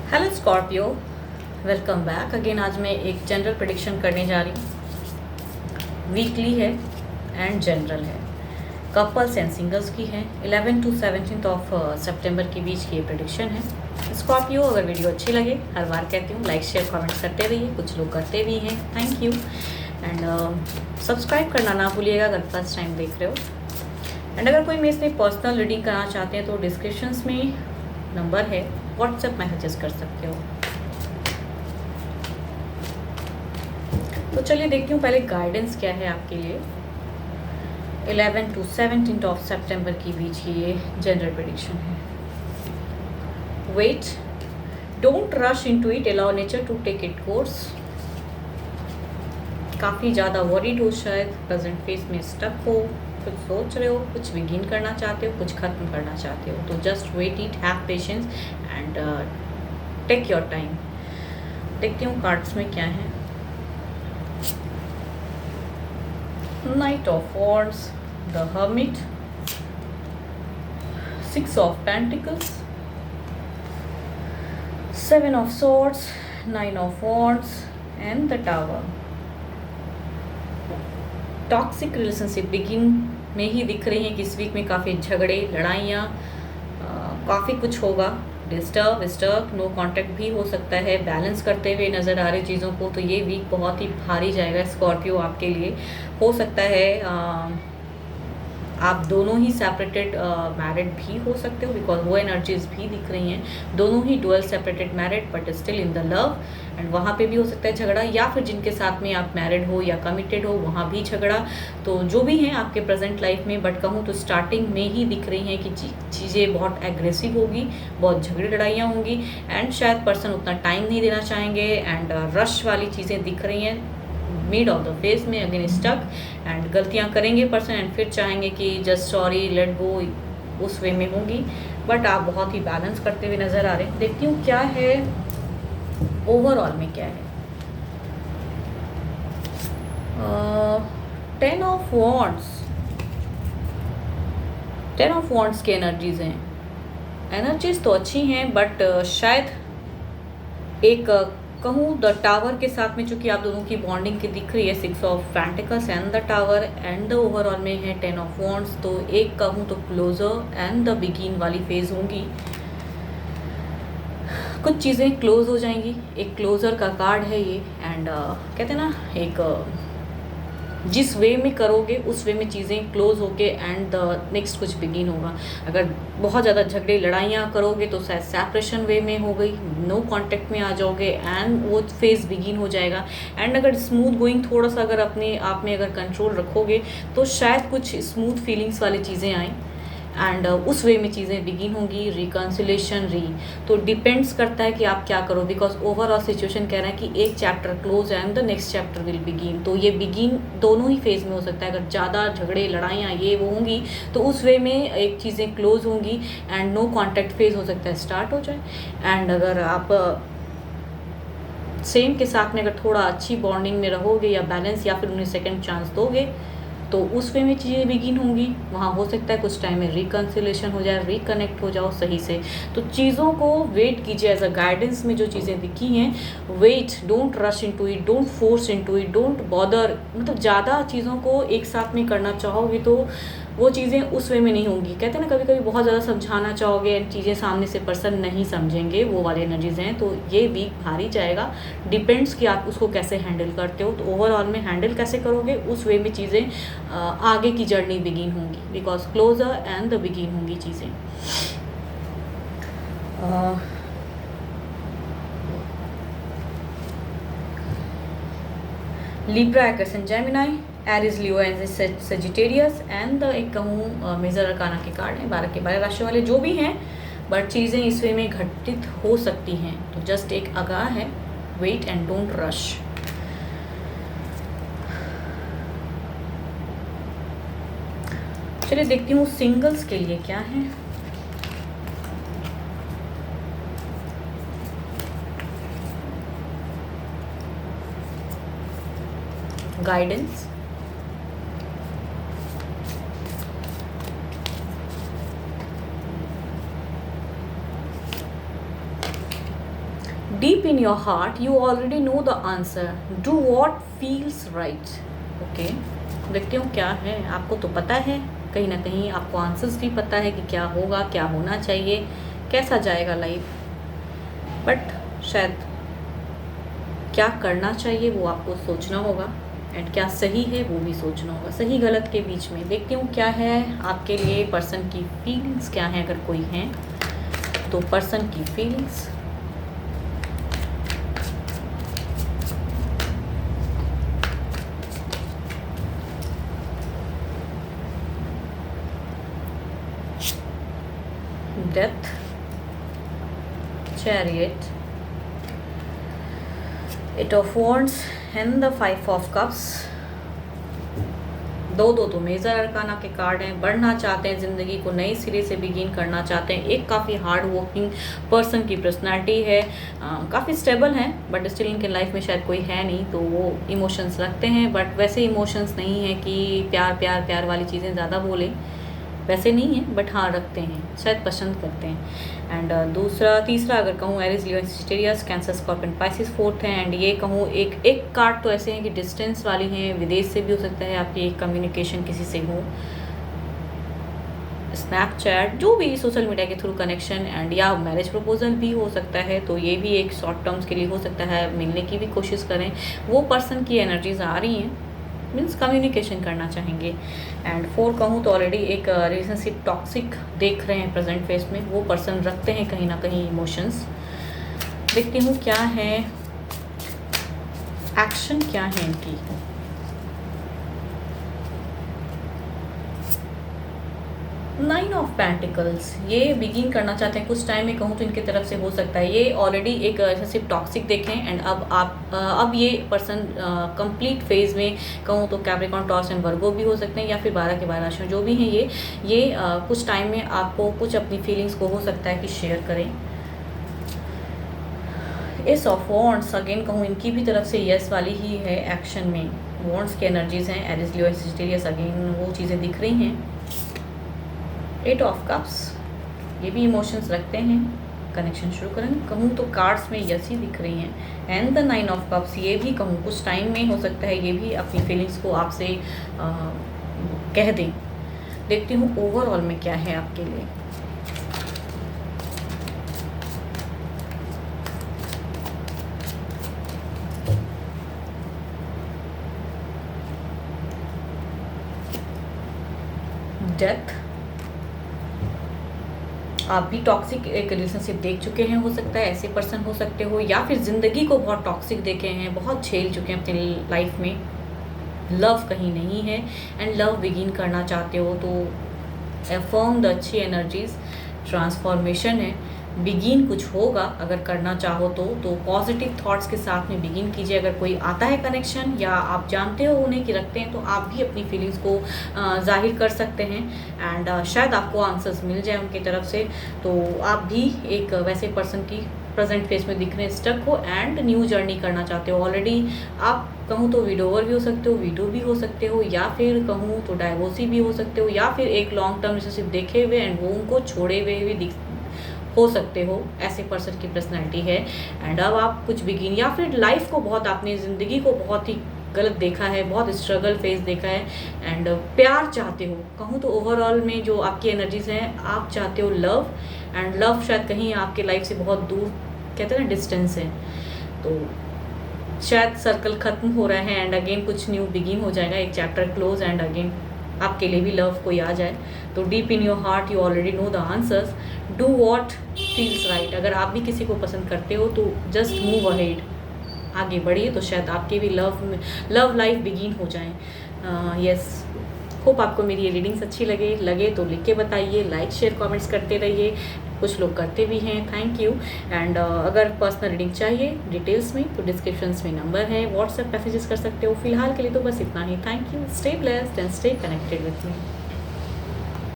Hello Scorpio, welcome back again. आज मैं एक जनरल प्रेडिक्शन करने जा रही हूँ। वीकली है एंड जनरल है, कपल्स एंड सिंगल्स की है। 11 to 17 ऑफ सितंबर के बीच की ये प्रेडिक्शन है। स्कॉर्पियो, अगर वीडियो अच्छी लगे, हर बार कहती हूँ लाइक शेयर कमेंट करते रहिए, कुछ लोग करते भी हैं, थैंक यू। एंड सब्सक्राइब करना ना भूलिएगा अगर फर्स्ट टाइम देख रहे हो। एंड अगर कोई मेरे से पर्सनल रीडिंग कराना चाहते हैं तो डिस्क्रिप्शंस में नंबर है, व्हाट्सएप मैसेजेस कर सकते हो। तो चलिए देखती हूँ पहले गाइडेंस क्या है आपके लिए। 11 to 17 ऑफ सितंबर के बीच की ये जनरल प्रेडिक्शन है। Wait, don't rush into it, allow nature to take it course. काफ़ी ज़्यादा वरीड हो, शायद प्रेजेंट फेस में स्टक हो, कुछ सोच रहे हो, कुछ बिगिन करना चाहते हो, कुछ खत्म करना चाहते हो। तो just wait it, have patience and take your time. देखती हूँ कार्ड्स में क्या है। Knight of wands, the hermit, 6 of pentacles, 7 of swords, 9 of wands and the tower. Toxic relationship begin में ही दिख रही हैं कि इस वीक में काफ़ी झगड़े, लड़ाइयाँ, काफ़ी कुछ होगा। डिस्टर्ब नो कांटेक्ट भी हो सकता है। बैलेंस करते हुए नज़र आ रही चीज़ों को, तो ये वीक बहुत ही भारी जाएगा स्कॉर्पियो आपके लिए। हो सकता है आप दोनों ही सेपरेटेड मैरिड भी हो सकते हो, बिकॉज वो एनर्जीज भी दिख रही हैं। दोनों ही dual separated married but still in the love, and वहाँ पे भी हो सकता है झगड़ा, या फिर जिनके साथ में आप मैरिड हो या कमिटेड हो वहाँ भी झगड़ा। तो जो भी हैं आपके प्रेजेंट लाइफ में, बट कहूँ तो स्टार्टिंग में ही दिख रही हैं कि चीज़ें बहुत एग्रेसिव होगी, बहुत झगड़े लड़ाइयाँ होंगी, एंड शायद पर्सन उतना टाइम नहीं देना चाहेंगे, एंड रश वाली चीज़ें दिख रही हैं। मिड ऑफ द फेस में अगेन स्टक, एंड गलतियां करेंगे पर्सन एंड फिर चाहेंगे कि जस्ट सॉरी लेट गो, उस वे में होंगी। बट आप बहुत ही बैलेंस करते हुए नज़र आ रहे हैं। देखती हूँ क्या है ओवरऑल में क्या है। 10 ऑफ वॉन्ड्स, 10 ऑफ वॉन्ड्स की एनर्जीज हैं। एनर्जीज तो अच्छी हैं, बट शायद एक कहूँ द टावर के साथ में, चूंकि आप दोनों की बॉन्डिंग की दिख रही है 6 of pentacles and the tower, and the overall में है 10 ऑफ वॉन्ड्स। तो एक कहूँ तो क्लोजर एंड द बिगिन वाली फेज होंगी। कुछ चीज़ें क्लोज हो जाएंगी, एक क्लोजर का कार्ड है ये। एंड कहते हैं ना, एक जिस वे में करोगे उस वे में चीज़ें क्लोज होके एंड द नेक्स्ट कुछ बिगिन होगा। अगर बहुत ज़्यादा झगड़े लड़ाइयाँ करोगे तो शायद सेपरेशन वे में हो गई, नो कांटेक्ट में आ जाओगे एंड वो फेज बिगिन हो जाएगा। एंड अगर स्मूथ गोइंग, थोड़ा सा अगर अपने आप में अगर कंट्रोल रखोगे तो शायद कुछ स्मूथ फीलिंग्स वाली चीज़ें आएँ, एंड उस वे में चीज़ें बिगिन होंगी। रिकन्सिलेशन तो डिपेंड्स करता है कि आप क्या करो, बिकॉज ओवरऑल सिचुएशन कह रहा है कि एक chapter close and the next chapter will begin. तो ये बिगिन दोनों ही फेज में हो सकता है। अगर ज़्यादा झगड़े लड़ाइयाँ ये वो होंगी तो उस वे में एक चीज़ें क्लोज होंगी एंड नो कॉन्टैक्ट फेज हो सकता है स्टार्ट हो जाए। एंड अगर आप सेम के साथ में अगर थोड़ा अच्छी बॉन्डिंग में रहोगे या बैलेंस, या फिर उन्हें सेकंड चांस दोगे, तो उस वे में चीज़ें बिगिन होंगी। वहाँ हो सकता है कुछ टाइम में रिकन्सिलेशन हो जाए, रिकनेक्ट हो जाओ सही से। तो चीज़ों को वेट कीजिए। एज अ गाइडेंस में जो चीज़ें दिखी हैं, wait, don't rush into it, don't force into it, don't bother. मतलब ज़्यादा चीज़ों को एक साथ में करना चाहोगे तो वो चीज़ें उस वे में नहीं होंगी। कहते हैं ना, कभी कभी बहुत ज़्यादा समझाना चाहोगे एंड चीज़ें सामने से पर्सन नहीं समझेंगे, वो वाले एनर्जीज हैं। तो ये वीक भारी जाएगा, डिपेंड्स कि आप उसको कैसे हैंडल करते हो। तो ओवरऑल में हैंडल कैसे करोगे उस वे में चीज़ें आगे की जर्नी बिगिन होंगी, because closure and the begin होंगी चीज़ें। Libra, Aquarius and Gemini, Aries, Leo and Sagittarius, and एक कहूँ मेजर अरकाना के कार्ड हैं 12 के 12 राशि वाले जो भी हैं। बट चीज़ें इस वे में घटित हो सकती हैं, तो जस्ट एक आगाह है, वेट एंड डोंट रश। चलिए देखती हूँ सिंगल्स के लिए क्या है। Guidance, deep in your heart you already know the answer, do what feels right. Okay, देखते हो क्या है, आपको तो पता है, कहीं ना कहीं आपको आंसर्स भी पता है कि क्या होगा, क्या होना चाहिए, कैसा जाएगा लाइफ, बट शायद क्या करना चाहिए वो आपको सोचना होगा, एंड क्या सही है वो भी सोचना होगा। सही गलत के बीच में देखती हूँ क्या है आपके लिए, पर्सन की फीलिंग्स क्या है, अगर कोई है तो पर्सन की feelings. Death, chariot, eight of wands and the 5 of cups. दो तो मेजर अरकाना के कार्ड हैं। बढ़ना चाहते हैं, ज़िंदगी को नए सिरे से बिगिन करना चाहते हैं। एक काफ़ी हार्ड वर्किंग पर्सन की पर्सनालिटी है, काफ़ी स्टेबल हैं, बट स्टिल इनके लाइफ में शायद कोई है नहीं, तो वो इमोशंस रखते हैं, बट वैसे इमोशंस नहीं है कि प्यार प्यार प्यार वाली चीज़ें ज़्यादा बोलें, वैसे नहीं है, बट हाँ रखते हैं, शायद पसंद करते हैं। एंड तीसरा अगर कहूँ Aries, Leo, Sagittarius, Cancer, Scorpion, Pisces fourth है। एंड ये कहूँ एक कार्ड तो ऐसे हैं कि डिस्टेंस वाली हैं, विदेश से भी हो सकता है आपकी एक कम्युनिकेशन किसी से हो, स्नैपचैट, जो भी सोशल मीडिया के थ्रू कनेक्शन, एंड या मैरिज प्रपोजल भी हो सकता है, तो ये भी एक शॉर्ट टर्म्स के लिए हो सकता है, मिलने की भी कोशिश करें। वो पर्सन की एनर्जीज आ रही हैं, मीन्स कम्युनिकेशन करना चाहेंगे। एंड 4 कहूँ तो ऑलरेडी एक रिलेशनशिप टॉक्सिक देख रहे हैं प्रेजेंट फेस में, वो पर्सन रखते हैं कहीं ना कहीं इमोशंस। देखती हूँ क्या है एक्शन, क्या है इनकी। नाइन ऑफ पेंटिकल्स, ये बिगिन करना चाहते हैं कुछ टाइम में, कहूँ तो इनकी तरफ से हो सकता है ये ऑलरेडी एक रिलेशनशिप टॉक्सिक देखें, एंड अब ये पर्सन कंप्लीट फेज में, कहूँ तो कैप्रिकॉर्न, टॉरस एंड वर्गो भी हो सकते हैं, या फिर 12 के 12 राशियाँ जो भी हैं, ये कुछ टाइम में आपको कुछ अपनी फीलिंग्स को हो सकता है कि शेयर करें। एस ऑफ वॉन्ड्स, अगेन कहूँ इनकी भी तरफ से यस वाली ही है एक्शन में, वॉन्ड्स की एनर्जीज हैं, एरिस, लियो, सेजिटेरियस, अगेन वो चीज़ें दिख रही हैं। 8 ऑफ कप्स, ये भी इमोशंस रखते हैं, कनेक्शन शुरू करेंगे, कहूँ तो कार्ड्स में यस ही दिख रही हैं। एंड द 9 ऑफ कप्स, ये भी कहूँ कुछ टाइम में हो सकता है, ये भी अपनी फीलिंग्स को आपसे कह दें। देखती हूँ ओवरऑल में क्या है आपके लिए। डेथ, आप भी टॉक्सिक एक रिलेशनशिप देख चुके हैं, हो सकता है ऐसे पर्सन हो सकते हो, या फिर ज़िंदगी को बहुत टॉक्सिक देखे हैं, बहुत झेल चुके हैं अपनी लाइफ में, लव कहीं नहीं है, एंड लव बिगिन करना चाहते हो तो अफर्म द अच्छी एनर्जीज, ट्रांसफॉर्मेशन है, बिगिन कुछ होगा अगर करना चाहो तो पॉजिटिव थॉट्स के साथ में बिगिन कीजिए। अगर कोई आता है कनेक्शन, या आप जानते हो उन्हें कि रखते हैं, तो आप भी अपनी फीलिंग्स को जाहिर कर सकते हैं, एंड शायद आपको आंसर्स मिल जाए उनकी तरफ से, तो आप भी एक वैसे पर्सन की प्रेजेंट फेस में दिख रहे स्टक हो, एंड न्यू जर्नी करना चाहते हो। ऑलरेडी आप कहूँ तो विडोवर भी हो सकते हो, विडो भी हो सकते हो, या फिर कहूँ तो डाइवोर्सी भी हो सकते हो, या फिर एक लॉन्ग टर्म रिलेशनशिप देखे हुए एंड वो उनको छोड़े हुए भी हो सकते हो, ऐसे पर्सन की पर्सनैलिटी है। एंड अब आप कुछ बिगिन, या फिर लाइफ को बहुत, आपने ज़िंदगी को बहुत ही गलत देखा है, बहुत स्ट्रगल फेस देखा है, एंड प्यार चाहते हो, कहूँ तो ओवरऑल में जो आपकी एनर्जीज हैं, आप चाहते हो लव, एंड लव शायद कहीं आपके लाइफ से बहुत दूर, कहते हैं ना डिस्टेंस है, तो शायद सर्कल ख़त्म हो रहा है, एंड अगेन कुछ न्यू बिगिन हो जाएगा, एक चैप्टर क्लोज, एंड अगेन आपके लिए भी लव कोई आ जाए। तो deep in your heart you already know the answers, do what feels right. अगर आप भी किसी को पसंद करते हो तो जस्ट मूव अहेड, आगे बढ़िए, तो शायद आपकी भी लव लाइफ बिगिन हो जाए। यस, होप आपको मेरी ये रीडिंग्स अच्छी लगे तो लिख के बताइए, लाइक शेयर कमेंट्स करते रहिए, कुछ लोग करते भी हैं, थैंक यू। एंड अगर पर्सनल रीडिंग चाहिए डिटेल्स में तो डिस्क्रिप्शंस में नंबर है, व्हाट्सएप मैसेजेस कर सकते हो। फिलहाल के लिए तो बस इतना ही, thank you, stay blessed and stay connected with me.